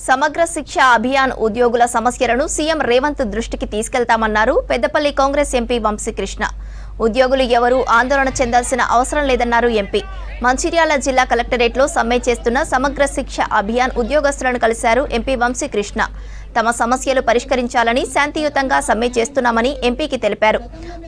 సమగ్ర శిక్ష అభియాన్ ఉద్యోగుల సమస్యలను సీఎం రేవంత్ దృష్టికి తీసుకెళ్తామన్నారు పెద్దపల్లి కాంగ్రెస్ ఎంపీ వంశీకృష్ణ. ఉద్యోగులు ఎవరూ ఆందోళన చెందాల్సిన అవసరం లేదన్నారు ఎంపీ. మంచిర్యాల జిల్లా కలెక్టరేట్లో సమ్మె చేస్తున్న సమగ్ర శిక్ష అభియాన్ ఉద్యోగస్తులను కలిశారు ఎంపీ వంశీకృష్ణ. తమ సమస్యలు పరిష్కరించాలని శాంతియుతంగా సమ్మె చేస్తున్నామని ఎంపీకి తెలిపారు.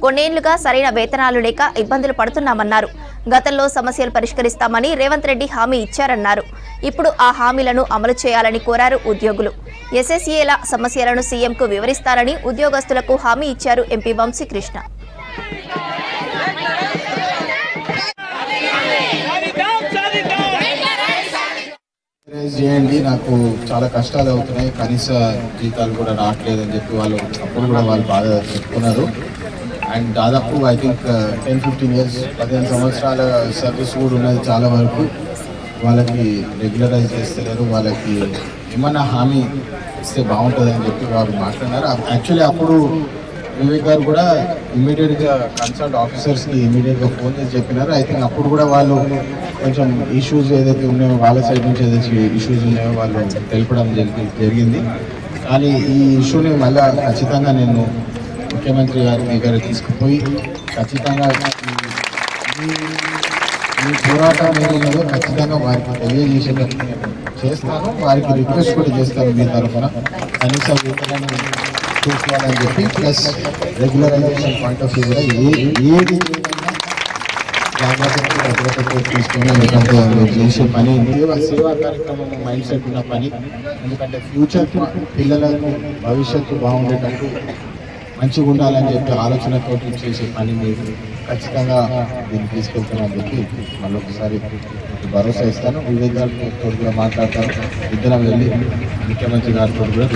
కొన్నేళ్లుగా సరైన వేతనాలు లేక ఇబ్బందులు పడుతున్నామన్నారు. గతంలో సమస్యలు పరిష్కరిస్తామని రేవంత్ రెడ్డి హామీ ఇచ్చారన్నారు. ఇప్పుడు ఆ హామీలను అమలు చేయాలని కోరారు ఉద్యోగులు. ఎస్ఎస్ఏల సమస్యలను సీఎంకు వివరిస్తారని ఉద్యోగస్తులకు హామీ ఇచ్చారు ఎంపీ వంశీకృష్ణ. చేయండి, నాకు చాలా కష్టాలు అవుతున్నాయి, కనీస జీతాలు కూడా రావట్లేదని చెప్పి వాళ్ళు అప్పుడు కూడా వాళ్ళు బాగా చెప్పుకున్నారు. అండ్ దాదాపు ఐ థింక్ 10-15 years 15 సంవత్సరాల సర్వీస్ కూడా ఉన్నది. చాలా వరకు వాళ్ళకి రెగ్యులరైజ్ చేస్తలేరు. వాళ్ళకి ఏమన్నా హామీ ఇస్తే బాగుంటుందని చెప్పి వాళ్ళు మాట్లాడినారు. యాక్చువల్లీ అప్పుడు వివేక్ గారు కూడా ఇమీడియట్గా కన్సల్ట్ ఆఫీసర్స్కి ఇమీడియట్గా ఫోన్ చేసి చెప్పినారు. ఐ థింక్ అప్పుడు కూడా వాళ్ళు కొంచెం ఇష్యూస్ ఏదైతే ఉన్నాయో వాళ్ళ సైడ్ నుంచి ఏదైతే ఇష్యూస్ ఉన్నాయో వాళ్ళు తెలపడం జరిగింది. కానీ ఈ ఇష్యూని మళ్ళీ ఖచ్చితంగా నేను ముఖ్యమంత్రి గారి దగ్గర తీసుకుపోయి ఖచ్చితంగా ఈ పోరాటం ఏదో ఖచ్చితంగా వారికి తెలియజేసేటట్టు చేస్తాను. వారికి రిక్వెస్ట్ కూడా చేస్తాను మీ తరఫున కనీస వేతనాన్ని చూసుకోవాలని చెప్పి, plus regularisation point of view కూడా ఏది జాగ్రత్తగా తీసుకుని, ఎందుకంటే చేసే పని సేవా కార్యక్రమం మైండ్ సెట్ ఉన్న పని. ఎందుకంటే ఫ్యూచర్ పిల్లలకు భవిష్యత్తు బాగుండేటట్టు మంచిగా ఉండాలని చెప్పి ఆలోచనతో చేసే పని మీరు ఖచ్చితంగా దీన్ని తీసుకెళ్తానని చెప్పి మళ్ళీ ఒకసారి భరోసా ఇస్తాను. వివేక్ గారితో కూడా మాట్లాడతాను. ఇద్దరం వెళ్ళి ముఖ్యమంత్రి గారితో కూడా